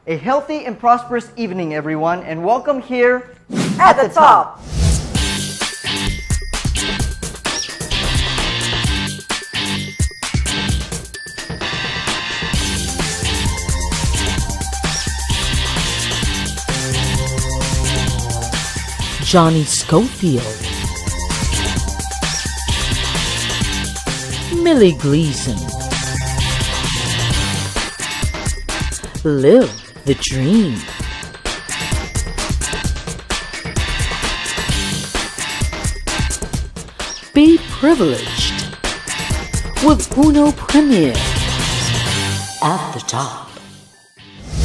A healthy and prosperous evening, everyone, and welcome here At the top. Johnny Schofield, Millie Gleason, Live the Dream, Be Privileged with Uno Premier at the top.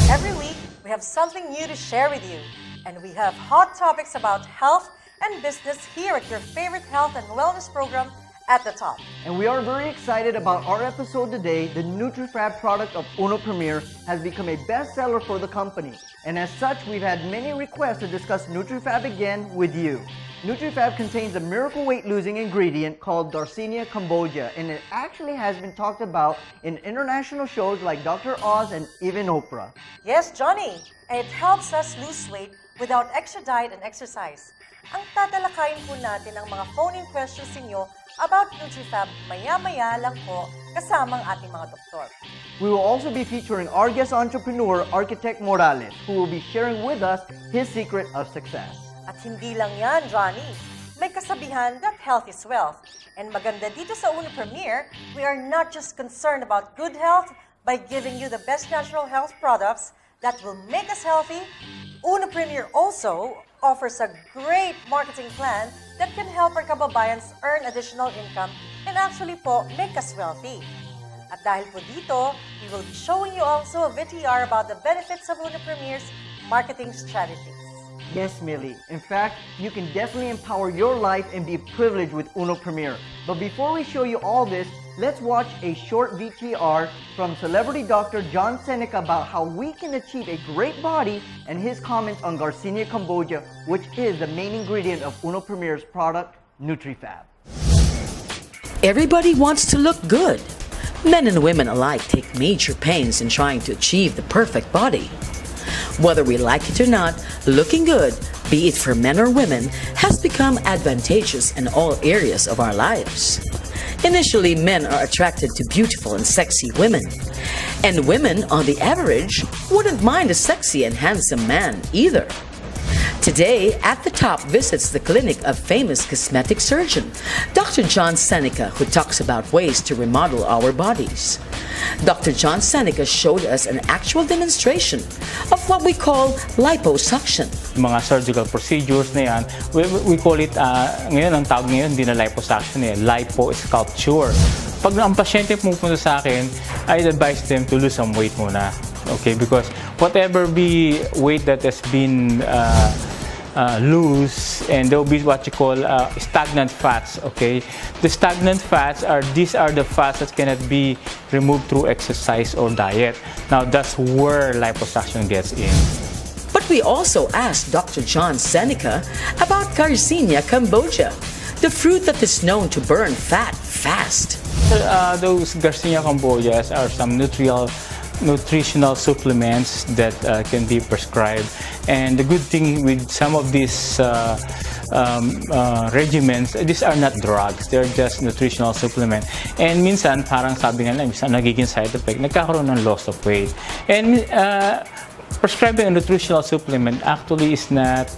Every week, we have something new to share with you. And we have hot topics about health and business here at your favorite health and wellness program, At the Top. And we are very excited about our episode today. The Nutrifab product of Uno Premier has become a bestseller for the company. And as such, we've had many requests to discuss Nutrifab again with you. Nutrifab contains a miracle weight-losing ingredient called Garcinia cambogia, and it actually has been talked about in international shows like Dr. Oz and even Oprah. Yes, Johnny. It helps us lose weight without extra diet and exercise. Ang tatalakayin po natin ang mga phone-in questions ninyo about Nutrifab maya-maya lang po kasamang ating mga doktor. We will also be featuring our guest entrepreneur, Architect Morales, who will be sharing with us his secret of success. At hindi lang yan, Johnny. May kasabihan that health is wealth. And maganda dito sa Uno Premier, we are not just concerned about good health by giving you the best natural health products that will make us healthy. Uno Premier also offers a great marketing plan that can help our kababayans earn additional income and actually po make us wealthy. At dahil po dito, we will be showing you also a VTR about the benefits of Uno Premier's marketing strategies. Yes, Millie. In fact, you can definitely empower your life and be privileged with Uno Premier. But before we show you all this, let's watch a short VTR from celebrity Dr. John Seneca about how we can achieve a great body and his comments on Garcinia cambogia, which is the main ingredient of Uno Premier's product, Nutrifab. Everybody wants to look good. Men and women alike take major pains in trying to achieve the perfect body. Whether we like it or not, looking good, be it for men or women, has become advantageous in all areas of our lives. Initially, men are attracted to beautiful and sexy women. And women, on the average, wouldn't mind a sexy and handsome man either. Today, At the Top visits the clinic of famous cosmetic surgeon, Dr. John Seneca, who talks about ways to remodel our bodies. Dr. John Seneca showed us an actual demonstration of what we call liposuction. Mga surgical procedures na yan, we call it, ngayon ang tawag ngayon, hindi na liposuction lipo-sculpture. Pag ang pasyente pumunta sa akin, I'd advise them to lose some weight muna. Okay, because whatever be weight that has been loose, and there will be what you call stagnant fats. Okay, the stagnant fats these are the fats that cannot be removed through exercise or diet. Now that's where liposuction gets in. But we also asked Dr. John Seneca about Garcinia cambogia, the fruit that is known to burn fat fast. Those Garcinia cambogias are some nutritional supplements that can be prescribed, and the good thing with some of these regimens, these are not drugs, they're just nutritional supplement, and minsan parang sabi nga lang, minsan nagiging side effect, nagkakaroon ng loss of weight. And prescribing a nutritional supplement actually is not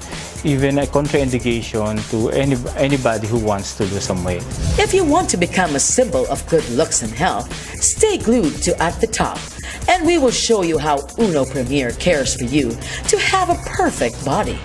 even a contraindication to anybody who wants to lose some weight. If you want to become a symbol of good looks and health, stay glued to At the Top, and we will show you how Uno Premier cares for you to have a perfect body.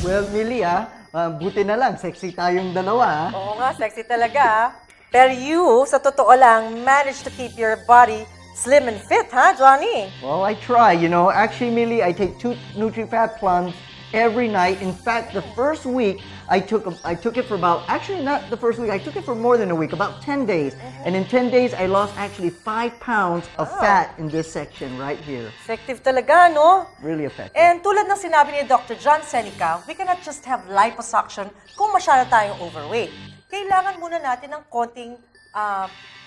Well, Millie, buti na lang, sexy tayong dalawa. Oo nga, sexy talaga. Pero you, sa totoo lang, managed to keep your body slim and fit, huh, Johnny? Well, I try, you know. Actually, Millie, I take 2 Nutrifab plums every night. In fact, the first week, I took it for about, actually not the first week, I took it for more than a week, about 10 days. And in 10 days, I lost actually 5 pounds of fat in this section right here. Effective talaga, no? Really effective. And tulad ng sinabi ni Dr. John Seneca, we cannot just have liposuction kung masyado tayong overweight. Kailangan muna natin ng konting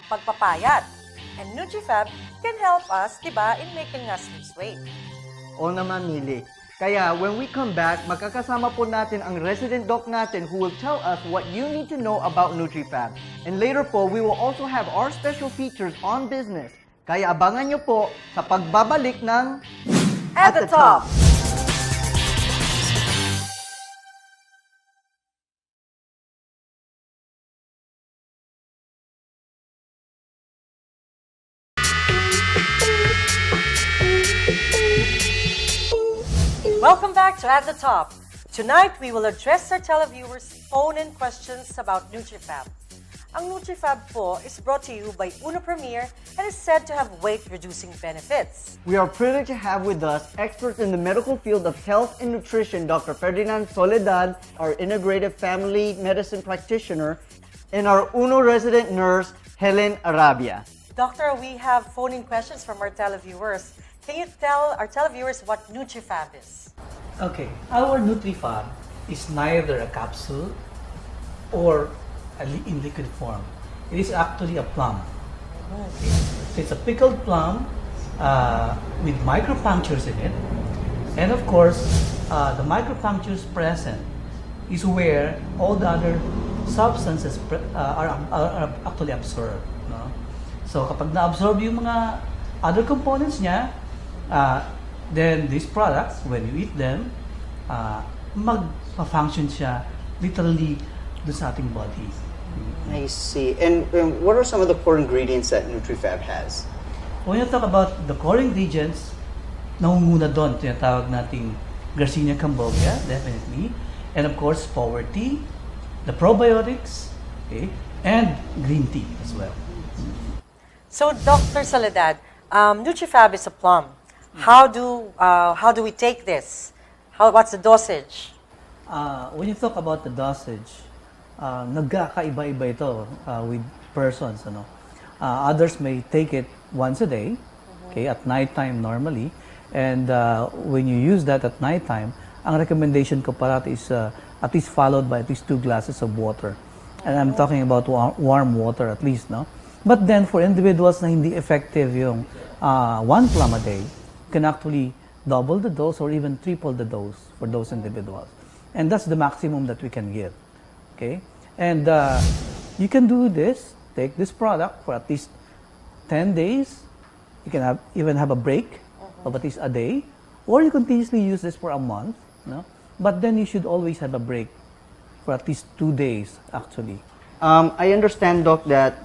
pagpapayat. And Nutrifab can help us, diba, in making us lose weight. o na mamili. Kaya when we come back, makakasama po natin ang resident doc natin who will tell us what you need to know about Nutrifab. And later po, we will also have our special features on business. Kaya abangan nyo po sa pagbabalik ng At the Top! Welcome back to At the Top. Tonight, we will address our televiewers' phone-in questions about Nutrifab. Ang Nutrifab po is brought to you by Uno Premier and is said to have weight-reducing benefits. We are privileged to have with us experts in the medical field of health and nutrition, Dr. Ferdinand Soledad, our integrative family medicine practitioner, and our Uno resident nurse, Helen Arabia. Doctor, we have phone-in questions from our televiewers. Can you tell our televiewers what Nutrifab is? Okay, our Nutrifab is neither a capsule or in liquid form. It is actually a plum. Okay. So it's a pickled plum with micropunctures in it. And of course, the micropunctures present is where all the other substances are actually absorbed. No? So kapag na-absorb yung mga other components niya, then these products, when you eat them, magpa-function siya literally doon sa ating body. I see. And what are some of the core ingredients that Nutrifab has? When you talk about the core ingredients, nangunguna doon, tinatawag nating Garcinia cambogia, definitely. And of course, power tea, the probiotics, okay, and green tea as well. So, Dr. Soledad, Nutrifab is a plum. How do we take this? What's the dosage? When you talk about the dosage, nagkakaiba-iba ito with persons. Ano? Others may take it once a day, okay, at nighttime normally. And when you use that at nighttime, ang recommendation ko parati is at least followed by at least 2 glasses of water. And I'm talking about warm water at least, no? But then for individuals na hindi effective yung 1 plum a day, can actually double the dose or even triple the dose for those individuals. And that's the maximum that we can give. Okay? And you can do this, take this product for at least 10 days. You can even have a break of at least a day. Or you continuously use this for a month. No? But then you should always have a break for at least 2 days, actually. I understand, Doc, that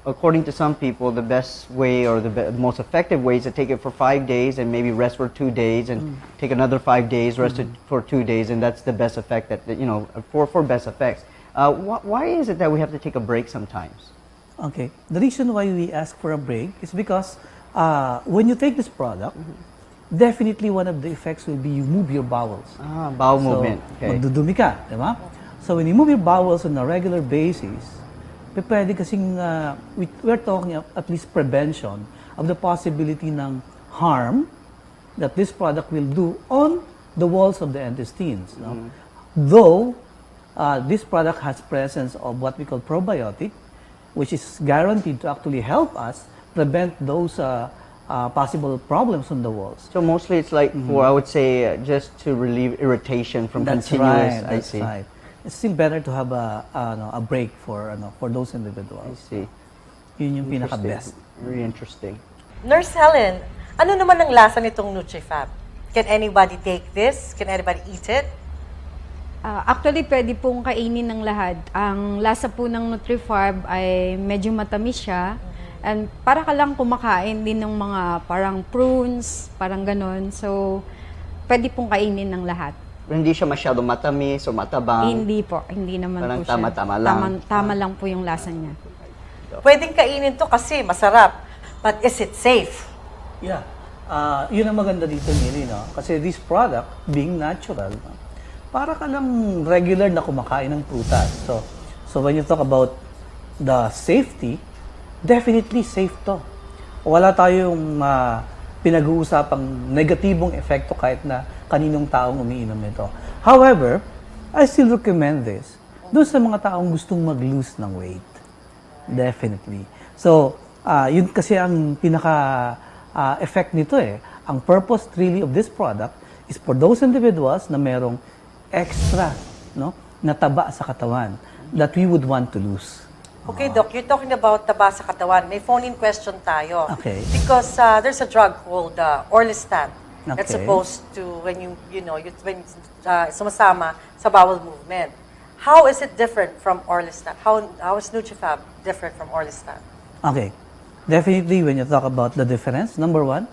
according to some people, the best way or the most effective way is to take it for 5 days and maybe rest for 2 days and take another 5 days, rest it for 2 days, and that's the best effect that, for best effects. Why is it that we have to take a break sometimes? Okay. The reason why we ask for a break is because when you take this product, definitely one of the effects will be you move your bowels. Bowel movement. Okay. Magdudumi ka, di ba? So when you move your bowels on a regular basis, pwede kasing we're talking at least prevention of the possibility ng harm that this product will do on the walls of the intestines. No? Though this product has presence of what we call probiotic, which is guaranteed to actually help us prevent those possible problems on the walls. So mostly it's like for, I would say, just to relieve irritation from continuous. Right, that's right. It's still better to have a break for those individuals. I see. Yun yung pinaka-best. Very interesting. Nurse Helen, ano naman ang lasa nitong Nutrifab? Can anybody take this? Can anybody eat it? Actually, pwede pong kainin ng lahat. Ang lasa po ng Nutrifab ay medyo matamis siya. And para ka lang kumakain din ng mga parang prunes, parang ganon. So, pwede pong kainin ng lahat. Hindi siya masyado matamis o matabang. Hindi po, hindi naman Parang po siya. tama-tama lang. Tama lang po yung lasa niya. Pwedeng kainin to kasi masarap. But is it safe? Yeah. Yun ang maganda dito, Mili, no? Kasi this product, being natural, para ka lang regular na kumakain ng prutas. So when you talk about the safety, definitely safe to. Wala tayong pinag-uusapang negatibong epekto kahit na kaninong taong umiinom nito. However, I still recommend this doon sa mga taong gustong mag-lose ng weight. Definitely. So, yun kasi ang pinaka-effect nito eh. Ang purpose really of this product is for those individuals na merong extra, no, na taba sa katawan that we would want to lose. Okay, Doc, you're talking about taba sa katawan. May phone-in question tayo. Okay. Because there's a drug called Orlistat that's Okay. supposed to, when sumasama sa bowel movement. How is it different from Orlistat? How is Nutrifab different from Orlistat? Okay. Definitely, when you talk about the difference, number one,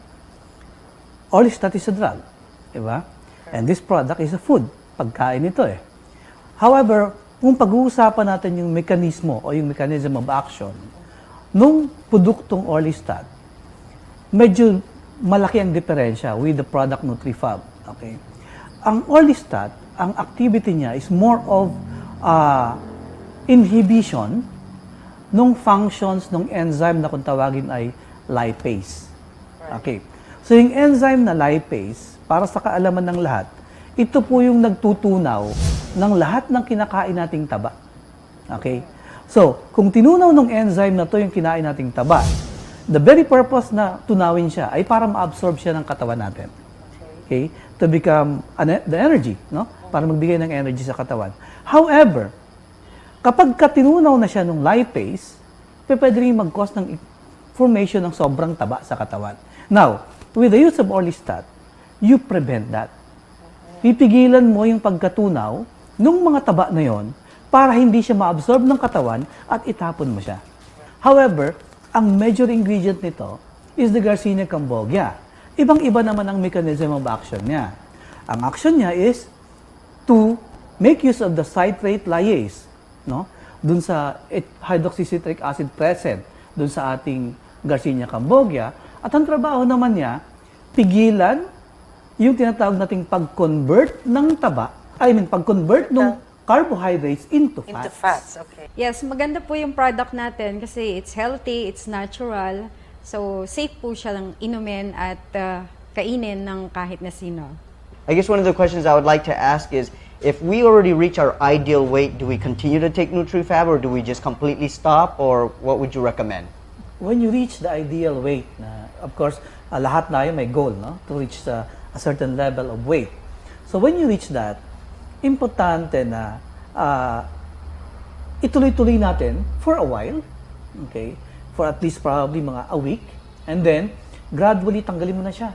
Orlistat is a drug. Diba? And this product is a food. Pagkain ito eh. However, kung pag-uusapan natin yung mekanismo o yung mechanism of action, nung produktong Orlistat, medyo malaki ang diferensya with the product Nutrifab. Okay? Ang Orlistat, ang activity niya is more of inhibition nung functions ng enzyme na kung tawagin ay lipase. Okay. So yung enzyme na lipase, para sa kaalaman ng lahat, ito po yung nagtutunaw ng lahat ng kinakain nating taba. Okay? So, kung tinunaw ng enzyme na to yung kinain nating taba, the very purpose na tunawin siya ay para ma-absorb siya ng katawan natin. Okay? To become the energy, no? Para magbigay ng energy sa katawan. However, kapag tinunaw na siya ng lipase, pwede rin mag-cause ng formation ng sobrang taba sa katawan. Now, with the use of Orlistat, you prevent that. Pipigilan mo yung pagkatunaw ng mga taba na yon para hindi siya ma-absorb ng katawan at itapon mo siya. However, ang major ingredient nito is the Garcinia cambogia. Ibang-iba naman ang mechanism of action niya. Ang action niya is to make use of the citrate lyase, no? Dun sa hydroxycitric acid present dun sa ating Garcinia cambogia. At ang trabaho naman niya, pigilan yung tinatawag nating pag-convert ng taba, pag-convert ng carbohydrates into fats. Into fats, okay. Yes, maganda po yung product natin kasi it's healthy, it's natural. So, safe po siya lang inumin at kainin ng kahit na sino. I guess one of the questions I would like to ask is, if we already reach our ideal weight, do we continue to take Nutrifab or do we just completely stop, or what would you recommend? When you reach the ideal weight, of course, lahat na yun may goal, no? To reach a certain level of weight. So when you reach that, importante na ituloy-tuloy natin for a while, okay? For at least probably mga a week, and then gradually tanggalin mo na siya.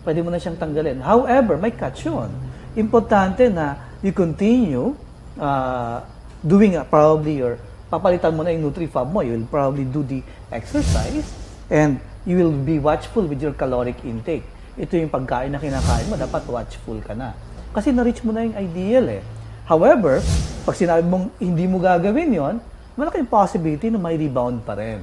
Pwede mo na siyang tanggalin. However, may catch yun. Importante na you continue doing probably your papalitan mo na yung Nutrifab mo, you will probably do the exercise and you will be watchful with your caloric intake. Ito yung pagkain na kinakain mo, dapat watchful ka na. Kasi na-reach mo na yung ideal eh. However, pag sinabi mong hindi mo gagawin yon, malaking possibility na may rebound pa rin.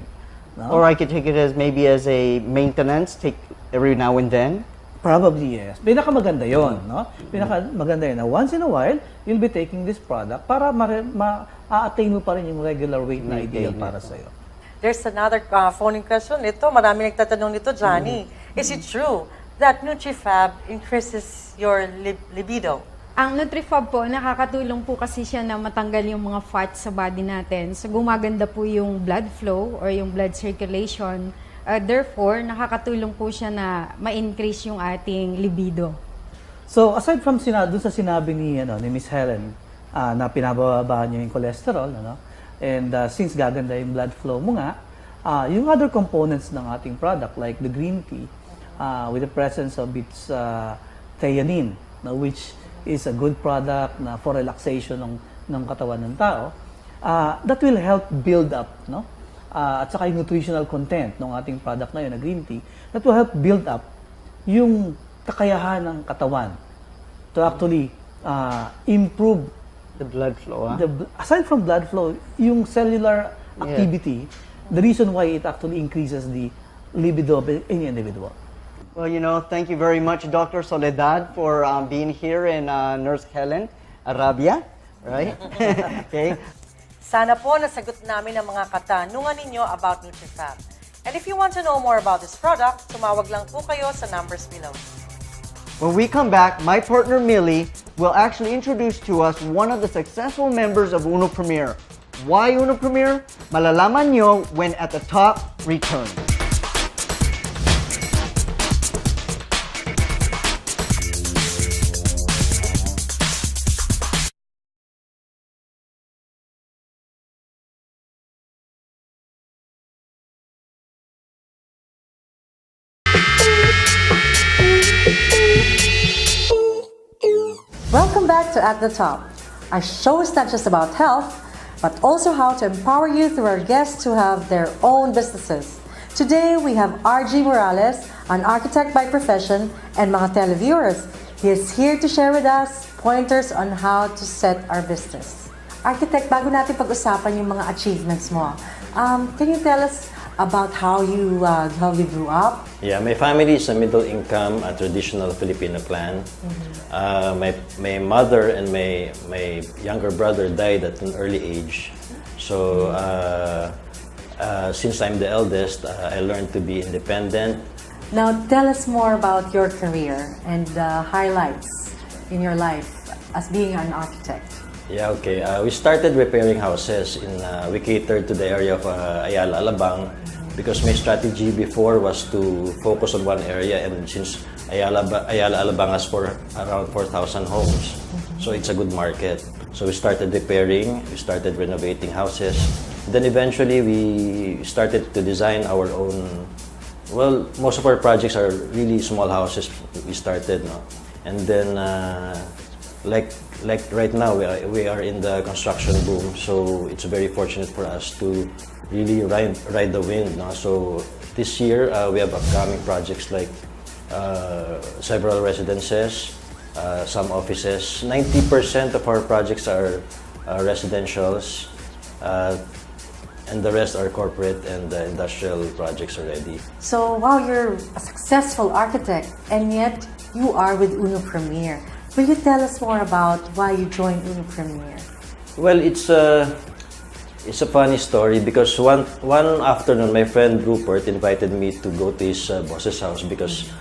No? Or I could take it as maybe as a maintenance, take every now and then. Probably yes. Pinakamaganda yon, no? Pinakamaganda yun. Now, once in a while, you'll be taking this product para ma-attain mo pa rin yung regular weight na ideal para sa'yo. There's another phone-in question. Ito, marami nagtatanong nito, Johnny. Is it true that Nutrifab increases your libido? Ang Nutrifab po, nakakatulong po kasi siya na matanggal yung mga fats sa body natin. So, gumaganda po yung blood flow or yung blood circulation. Therefore, nakakatulong po siya na ma-increase yung ating libido. So, aside from doon sa sinabi ni Miss Helen, na pinababa niya yung cholesterol, and since gaganda yung blood flow mo nga, yung other components ng ating product, like the green tea, with the presence of its theanine, which is a good product na for relaxation ng katawan ng tao, that will help build up, at saka yung nutritional content ng ating product na yun, na green tea, that will help build up yung kakayahan ng katawan to actually improve The blood flow, aside from blood flow, yung cellular activity, the reason why it actually increases the libido of any individual. Well, thank you very much, Dr. Soledad, for being here, and Nurse Helen Arabia, right? Okay. Sana po nasagot namin ang mga katanungan ninyo about Nutrifab. And if you want to know more about this product, tumawag lang po kayo sa numbers below. When we come back, my partner Millie will actually introduce to us one of the successful members of Uno Premier. Why Uno Premier? Malalaman nyo when At the Top returns. back to At the Top. Our show is not just about health, but also how to empower you through our guests who have their own businesses. Today, we have RG Morales, an architect by profession, and mga televiewers. He is here to share with us pointers on how to set our business. Architect, bago natin pag-usapan yung mga achievements mo, can you tell us about how you grew up? Yeah, my family is a middle income, a traditional Filipino clan. My mother and my younger brother died at an early age. So since I'm the eldest, I learned to be independent. Now, tell us more about your career and highlights in your life as being an architect. Yeah, okay. We started repairing houses. We catered to the area of Ayala, Alabang, because my strategy before was to focus on one area, and since Ayala, Alabang has around 4,000 homes, so it's a good market. So we started repairing, we started renovating houses. Then eventually we started to design our own. Well, most of our projects are really small houses. We started, no, and then like right now we are in the construction boom, so it's very fortunate for us to really ride the wind, no? So this year we have upcoming projects like several residences, some offices. 90% of our projects are residentials, and the rest are corporate and industrial projects already. So, wow, you're a successful architect, and yet you are with Uno Premier. Will you tell us more about why you joined Uno Premier? Well, it's a funny story because one afternoon, my friend Rupert invited me to go to his boss's house because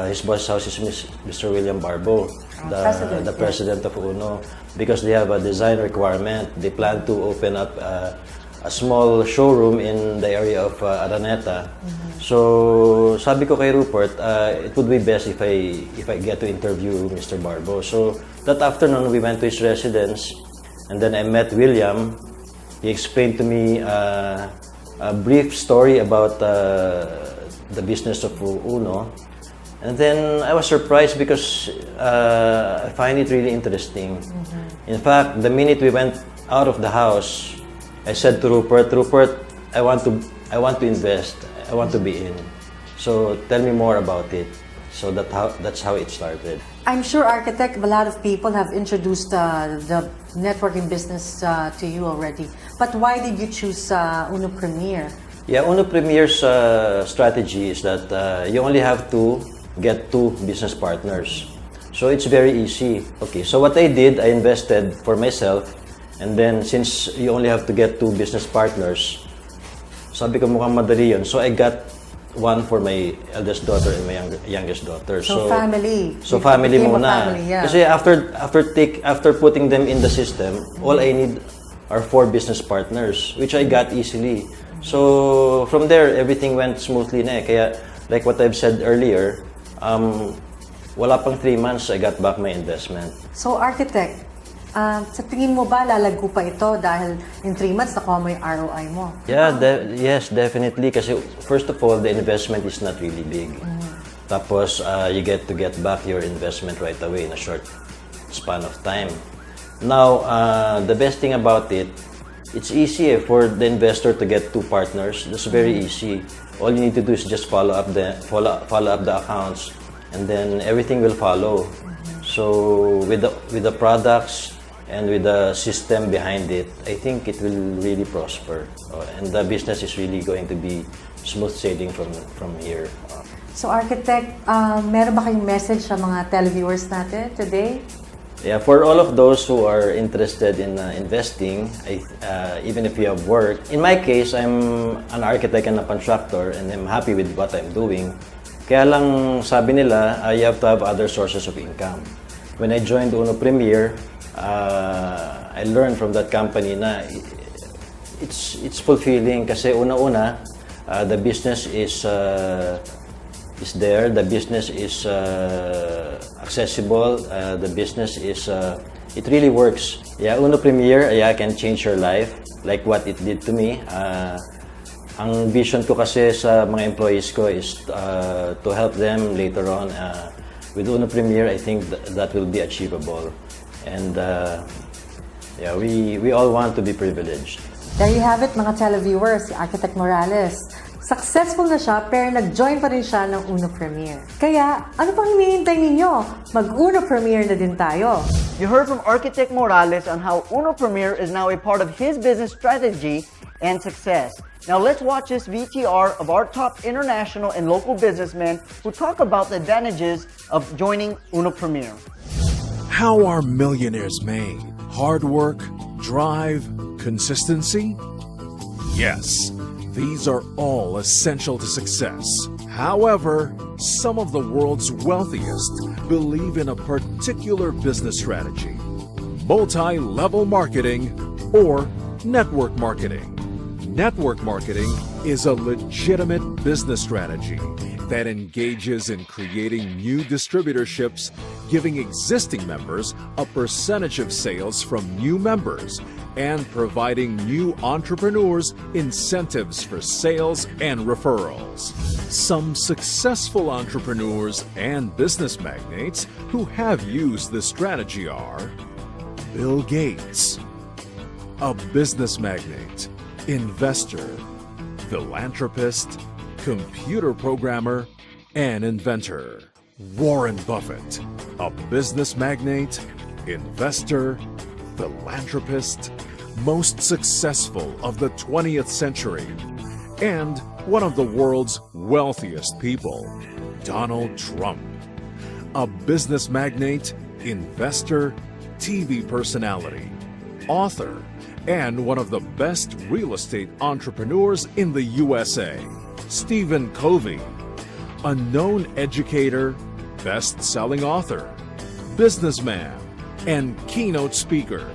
his boss's house is Mr. William Barbo, the president of Uno, because they have a design requirement. They plan to open up a small showroom in the area of Araneta. So sabi ko kay Rupert, it would be best if I get to interview Mr. Barbo. So that afternoon we went to his residence, and then I met William. He explained to me a brief story about the business of Uno, and then I was surprised because I find it really interesting. In fact, the minute we went out of the house, I said to Rupert, I want to invest. I want to be in. So tell me more about it. So that's how it started. I'm sure, architect, a lot of people have introduced the networking business to you already. But why did you choose Uno Premier? Yeah, Uno Premier's strategy is that you only have to get 2 business partners. So it's very easy. Okay, so what I did, I invested for myself. And then, since you only have to get 2 business partners, sabi ko mukhang madali yun. So I got one for my eldest daughter and my youngest daughter. So family. So family muna. Family, yeah. Kasi after putting them in the system, all I need are 4 business partners, which I got easily. So from there, everything went smoothly na. Kaya, like what I've said earlier, wala pang 3 months, I got back my investment. So, architect, sa tingin mo ba lalago pa ito dahil in 3 months nakuha mo yung ROI mo? Yeah, yes, definitely. Kasi first of all, the investment is not really big. Tapos, you get back your investment right away in a short span of time. Now, the best thing about it, it's easy for the investor to get 2 partners. That's very easy. All you need to do is just follow up the accounts, and then everything will follow. So with the products and with the system behind it, I think it will really prosper, and the business is really going to be smooth sailing from here. So, architect, meron ba kayong message sa mga televiewers natin today? Yeah, for all of those who are interested in investing, even if you have work. In my case, I'm an architect and a contractor, and I'm happy with what I'm doing. Kaya lang sabi nila, you have to have other sources of income. When I joined Uno Premier, I learned from that company na it's fulfilling kasi una-una, the business is there, the business is accessible, the business is it really works. Yeah, Uno Premier, yeah, can change your life like what it did to me. Ang vision ko kasi sa mga employees ko is to help them later on. With Uno Premier, I think that will be achievable. And yeah, we all want to be privileged. There you have it, mga televiewers, si Architect Morales. Successful na siya, pero nag-join pa rin siya ng Uno Premier. Kaya, ano pang hinihintay ninyo? Mag-Uno Premier na din tayo. You heard from Architect Morales on how Uno Premier is now a part of his business strategy and success. Now let's watch this VTR of our top international and local businessmen who talk about the advantages of joining Uno Premier. How are millionaires made? Hard work, drive, consistency? Yes, these are all essential to success. However, some of the world's wealthiest believe in a particular business strategy: multi-level marketing or network marketing. Network marketing is a legitimate business strategy that engages in creating new distributorships, giving existing members a percentage of sales from new members, and providing new entrepreneurs incentives for sales and referrals. Some successful entrepreneurs and business magnates who have used this strategy are Bill Gates, a business magnate, investor, philanthropist, computer programmer, and inventor. Warren Buffett, a business magnate, investor, philanthropist, most successful of the 20th century, and one of the world's wealthiest people, Donald Trump, a business magnate, investor, TV personality, author, and one of the best real estate entrepreneurs in the USA, Stephen Covey, a known educator, best-selling author, businessman, and keynote speaker,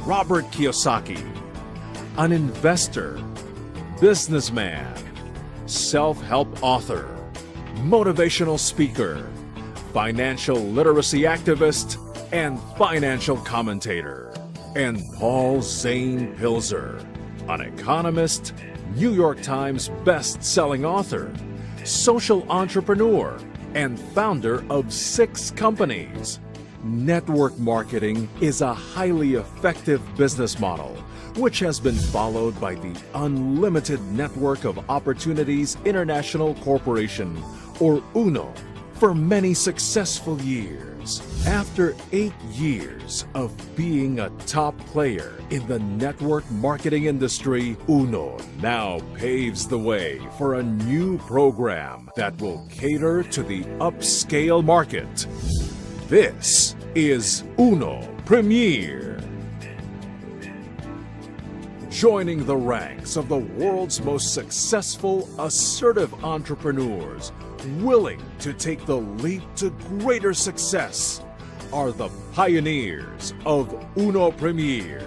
Robert Kiyosaki, an investor, businessman, self-help author, motivational speaker, financial literacy activist, and financial commentator, and Paul Zane Pilzer, an economist, New York Times best-selling author, social entrepreneur, and founder of 6 companies. Network marketing is a highly effective business model which has been followed by the Unlimited Network of Opportunities International Corporation, or UNO, for many successful years. After 8 years of being a top player in the network marketing industry, UNO now paves the way for a new program that will cater to the upscale market. This is UNO Premier. Joining the ranks of the world's most successful, assertive entrepreneurs willing to take the leap to greater success are the pioneers of UNO Premier.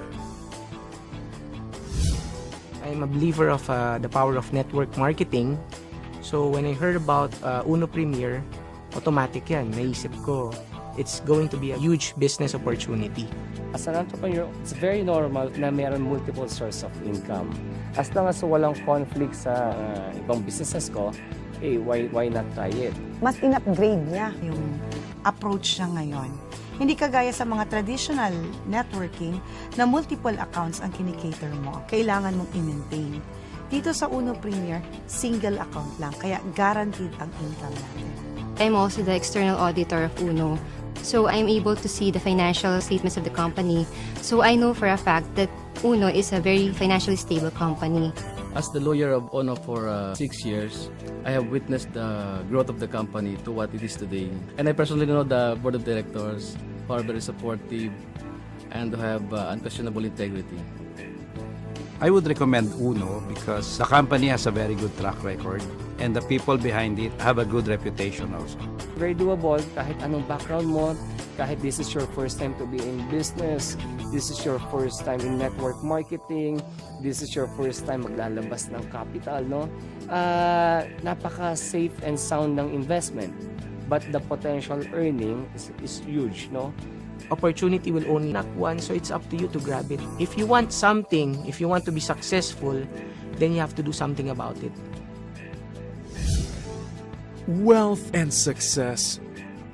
I'm a believer of the power of network marketing. So when I heard about UNO Premier, automatic yan. Naisip ko, it's going to be a huge business opportunity. As an entrepreneur, it's very normal na mayroon multiple source of income. As long as walang conflict sa ibang businesses ko, why not try it? Mas in-upgrade niya yung approach niya ngayon. Hindi kagaya sa mga traditional networking na multiple accounts ang kinikater mo. Kailangan mong i-maintain. Dito sa UNO Premier, single account lang. Kaya guaranteed ang income natin. I'm also the external auditor of UNO. So I'm able to see the financial statements of the company. So I know for a fact that UNO is a very financially stable company. As the lawyer of UNO for 6 years, I have witnessed the growth of the company to what it is today. And I personally know the board of directors who are very supportive and who have unquestionable integrity. I would recommend UNO because the company has a very good track record and the people behind it have a good reputation also. Very doable kahit anong background mo, kahit this is your first time to be in business, this is your first time in network marketing, this is your first time maglalabas ng capital, no? Napaka-safe and sound ng investment. But the potential earning is huge, no? Opportunity will only knock once, so it's up to you to grab it. If you want something, if you want to be successful, then you have to do something about it. Wealth and success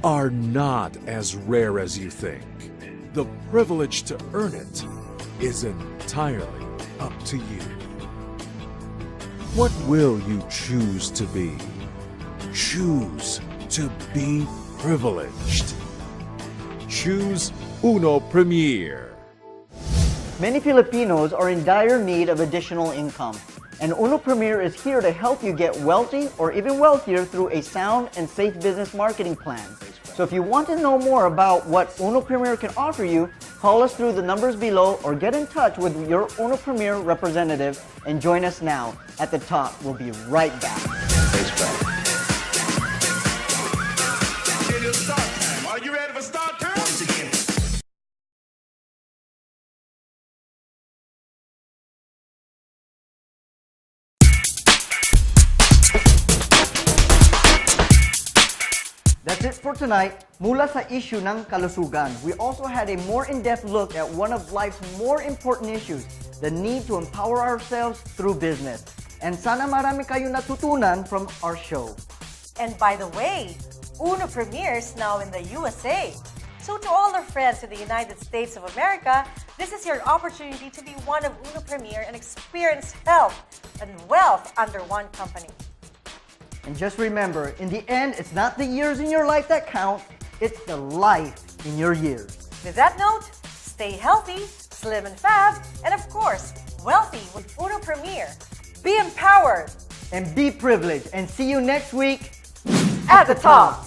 are not as rare as you think. the privilege to earn it is entirely up to you. What will you choose to be? Choose to be privileged. Choose Uno Premier. Many Filipinos are in dire need of additional income, and Uno Premier is here to help you get wealthy or even wealthier through a sound and safe business marketing plan. So if you want to know more about what Uno Premier can offer you, call us through the numbers below or get in touch with your Uno Premier representative and join us now. At the top, we'll be right back. It is start time. Are you ready for start time? Once again. That's it for tonight. Mula sa issue ng kalusugan, we also had a more in-depth look at one of life's more important issues, the need to empower ourselves through business. And sana marami kayo natutunan from our show. And by the way, Uno premieres now in the USA. So to all our friends in the United States of America, this is your opportunity to be one of Uno Premier and experience health and wealth under one company. And just remember, in the end, it's not the years in your life that count, it's the life in your years. With that note, stay healthy, slim and fab, and of course, wealthy with Uno Premier. Be empowered and be privileged. And see you next week at the top.